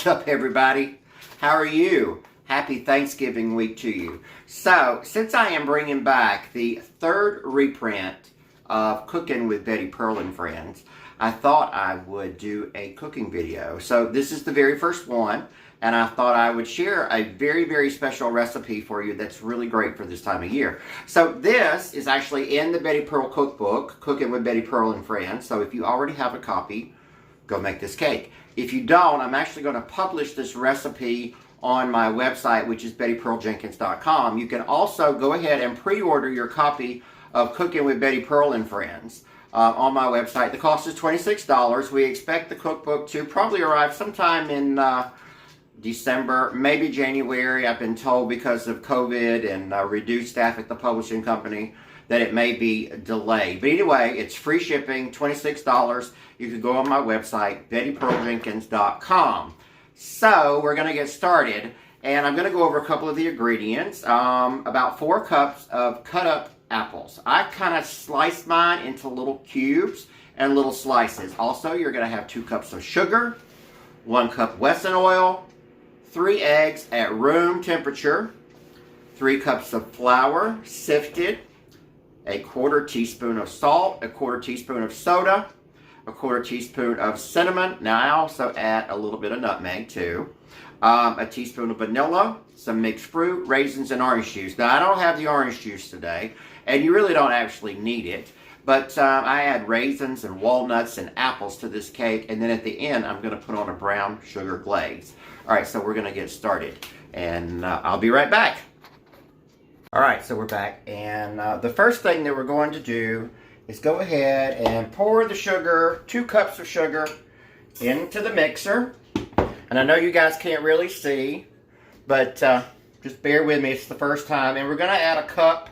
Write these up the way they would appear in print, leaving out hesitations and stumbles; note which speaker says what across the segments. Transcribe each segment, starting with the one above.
Speaker 1: What's up, everybody? How are you? Happy Thanksgiving week to you. So, since I am bringing back the third reprint of Cooking with Betty Pearl and Friends, I thought I would do a cooking video. So, this is the very first one, and I thought I would share a very, very special recipe for you that's really great for this time of year. So, this is actually in the Betty Pearl cookbook, Cooking with Betty Pearl and Friends. So, if you already have a copy, go make this cake. If you don't, I'm actually going to publish this recipe on my website, which is bettypearljenkins.com. You can also go ahead and pre-order your copy of Cooking with Betty Pearl and Friends on my website. The cost is $26. We expect the cookbook to probably arrive sometime in December, maybe January. I've been told because of COVID and reduced staff at the publishing company that it may be delayed. But anyway, it's free shipping, $26. You can go on my website, bettypearljenkins.com. So, we're going to get started, and I'm going to go over a couple of the ingredients. About 4 cups of cut up apples. I kind of sliced mine into little cubes and little slices. Also, you're going to have 2 cups of sugar, 1 cup Wesson oil, 3 eggs at room temperature, 3 cups of flour, sifted, a 1/4 teaspoon of salt, a 1/4 teaspoon of soda, a 1/4 teaspoon of cinnamon. Now I also add a little bit of nutmeg too. A teaspoon of vanilla, some mixed fruit, raisins, and orange juice. Now I don't have the orange juice today, and you really don't actually need it. But I add raisins and walnuts and apples to this cake, and then at the end I'm going to put on a brown sugar glaze. All right, so we're going to get started, and I'll be right back. All right, so we're back, and the first thing that we're going to do is go ahead and pour the sugar, 2 cups of sugar, into the mixer. And I know you guys can't really see, but just bear with me, it's the first time. And we're going to add a cup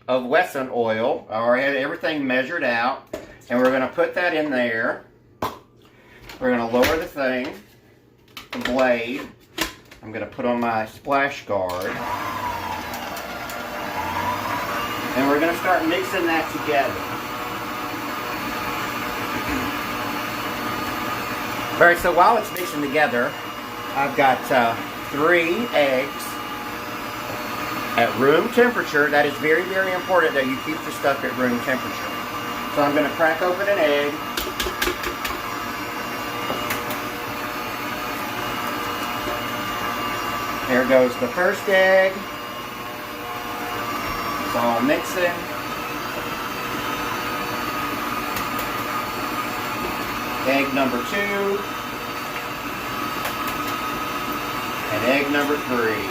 Speaker 1: of Wesson oil. I already had everything measured out, and we're going to put that in there. We're going to lower the thing, the blade. I'm going to put on my splash guard. And we're going to start mixing that together. All right, so while it's mixing together, I've got 3 eggs at room temperature. That is very, very important that you keep the stuff at room temperature. So I'm going to crack open an egg. There goes the first egg. It's all mixing. Egg number 2. And egg number 3.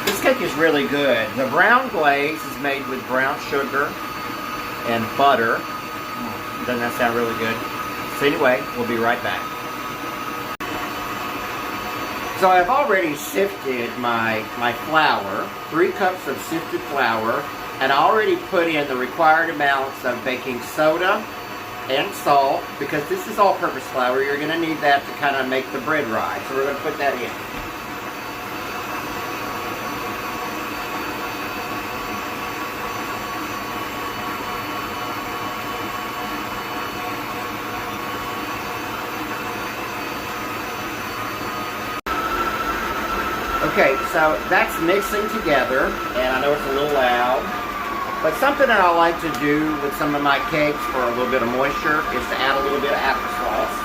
Speaker 1: This cake is really good. The brown glaze is made with brown sugar and butter. Doesn't that sound really good? So anyway, we'll be right back. So I've already sifted my flour, 3 cups of sifted flour, and I already put in the required amounts of baking soda and salt, because this is all-purpose flour. You're going to need that to kind of make the bread rise. So we're going to put that in. Okay, so that's mixing together, and I know it's a little loud, but something that I like to do with some of my cakes for a little bit of moisture is to add a little bit of applesauce.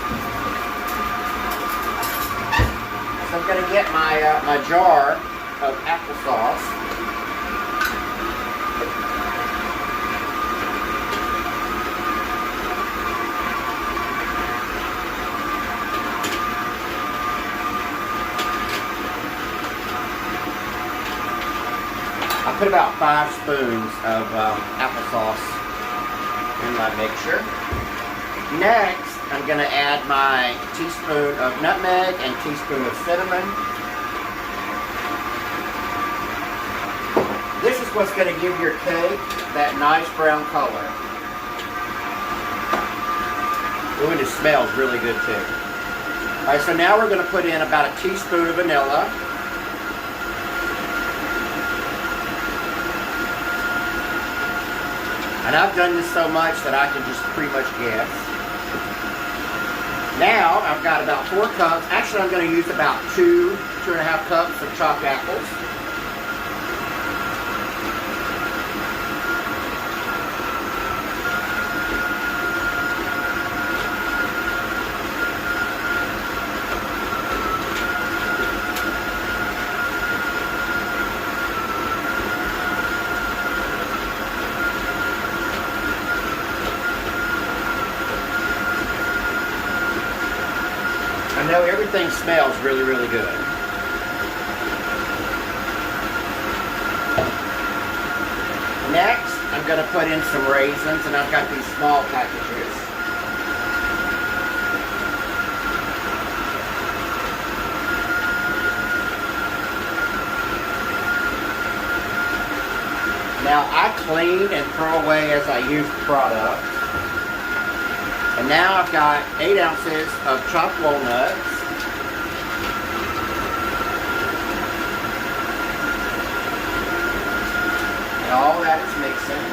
Speaker 1: So I'm going to get my jar of applesauce. I put about 5 spoons of applesauce in my mixture. Next, I'm going to add my teaspoon of nutmeg and teaspoon of cinnamon. This is what's going to give your cake that nice brown color. Ooh, and it smells really good too. Alright, so now we're going to put in about a teaspoon of vanilla. And I've done this so much that I can just pretty much guess. Now I've got about 4 cups. Actually, I'm going to use about 2.5 cups of chopped apples. I know everything smells really, really good. Next, I'm going to put in some raisins, and I've got these small packages. Now, I clean and throw away as I use the product. And now I've got 8 ounces of chopped walnuts. And all that is mixing.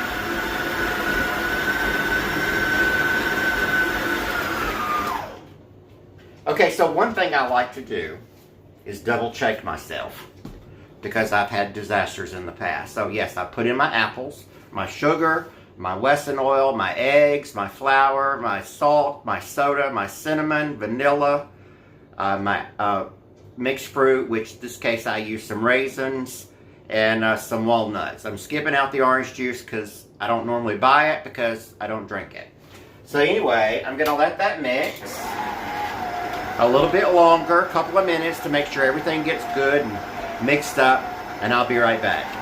Speaker 1: Okay, so one thing I like to do is double check myself because I've had disasters in the past. So yes, I put in my apples, my sugar, my Wesson oil, my eggs, my flour, my salt, my soda, my cinnamon, vanilla, my mixed fruit, which in this case I use some raisins, and some walnuts. I'm skipping out the orange juice because I don't normally buy it because I don't drink it. So anyway, I'm going to let that mix a little bit longer, a couple of minutes to make sure everything gets good and mixed up, and I'll be right back.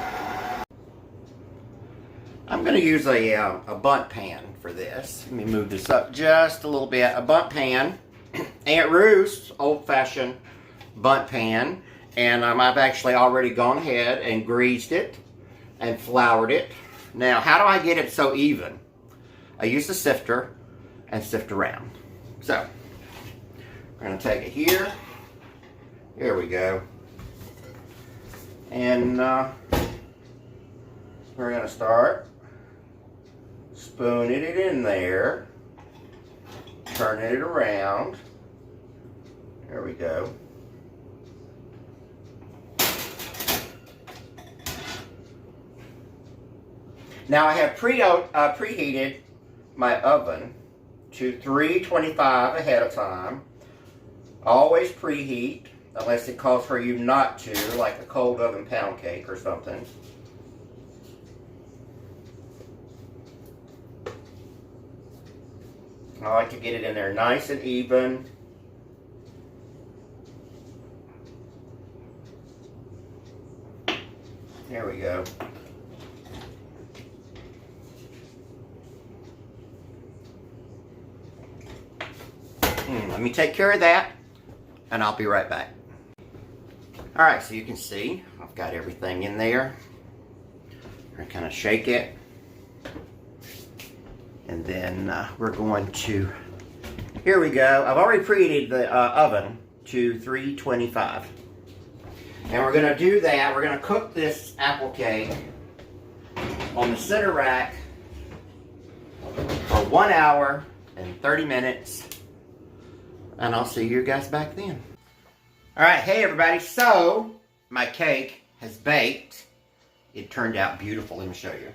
Speaker 1: I'm going to use a bundt pan for this. Let me move this up just a little bit. A bundt pan, Aunt Ruth's old-fashioned bundt pan, and I've actually already gone ahead and greased it and floured it. Now, how do I get it so even? I use the sifter and sift around. So, we're going to take it here. Here we go. And we're going to start spooning it in there, turning it around. There we go. Now I have preheated my oven to 325 ahead of time. Always preheat, unless it calls for you not to, like a cold oven pound cake or something. I like to get it in there nice and even. There we go. Let me take care of that, and I'll be right back. Alright, so you can see I've got everything in there. I'm going to kind of shake it. And then we're going to, here we go. I've already preheated the oven to 325. And we're going to do that. We're going to cook this apple cake on the center rack for 1 hour and 30 minutes. And I'll see you guys back then. Alright, hey everybody. So, my cake has baked. It turned out beautiful. Let me show you.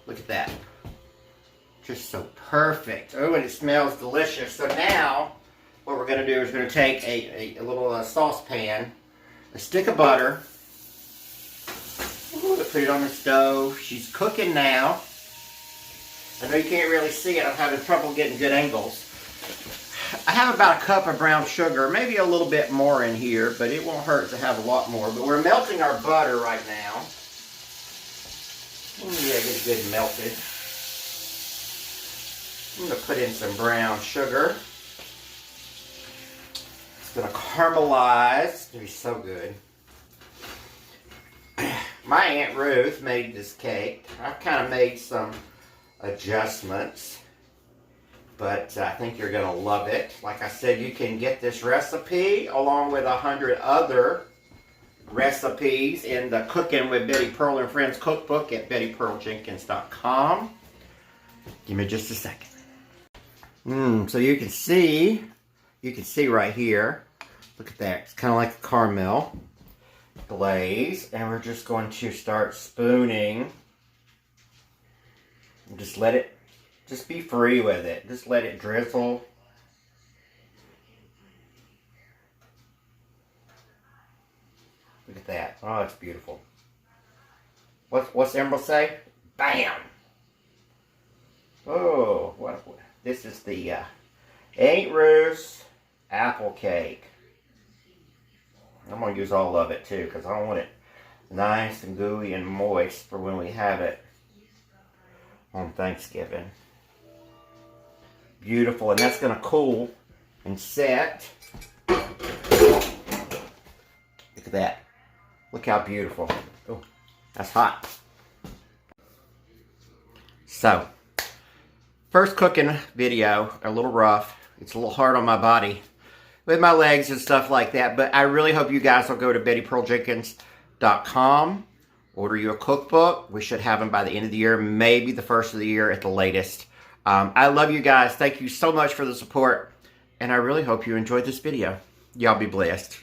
Speaker 1: Look at that. Just so perfect. Oh, and it smells delicious. So now, what we're going to do is we're going to take a little saucepan, a stick of butter, put it on the stove. She's cooking now. I know you can't really see it. I'm having trouble getting good angles. I have about a cup of brown sugar, maybe a little bit more in here, but it won't hurt to have a lot more. But we're melting our butter right now. Yeah, get it good and melted. I'm going to put in some brown sugar. It's going to caramelize. It's going to be so good. My Aunt Ruth made this cake. I've kind of made some adjustments, but I think you're going to love it. Like I said, you can get this recipe along with 100 other recipes in the Cooking with Betty Pearl and Friends cookbook at bettypearljenkins.com. Give me just a second. So you can see right here. Look at that. It's kind of like a caramel glaze. And we're just going to start spooning. And just let it, just be free with it. Just let it drizzle. Look at that. Oh, it's beautiful. What's Emerald say? Bam! Oh, this is the Aunt Ruth's apple cake. I'm going to use all of it too because I want it nice and gooey and moist for when we have it on Thanksgiving. Beautiful, and that's going to cool and set. Look at that. Look how beautiful. Oh, that's hot. So, first cooking video, a little rough. It's a little hard on my body with my legs and stuff like that. But I really hope you guys will go to BettyPearlJenkins.com. Order you a cookbook. We should have them by the end of the year, maybe the first of the year at the latest. I love you guys. Thank you so much for the support. And I really hope you enjoyed this video. Y'all be blessed.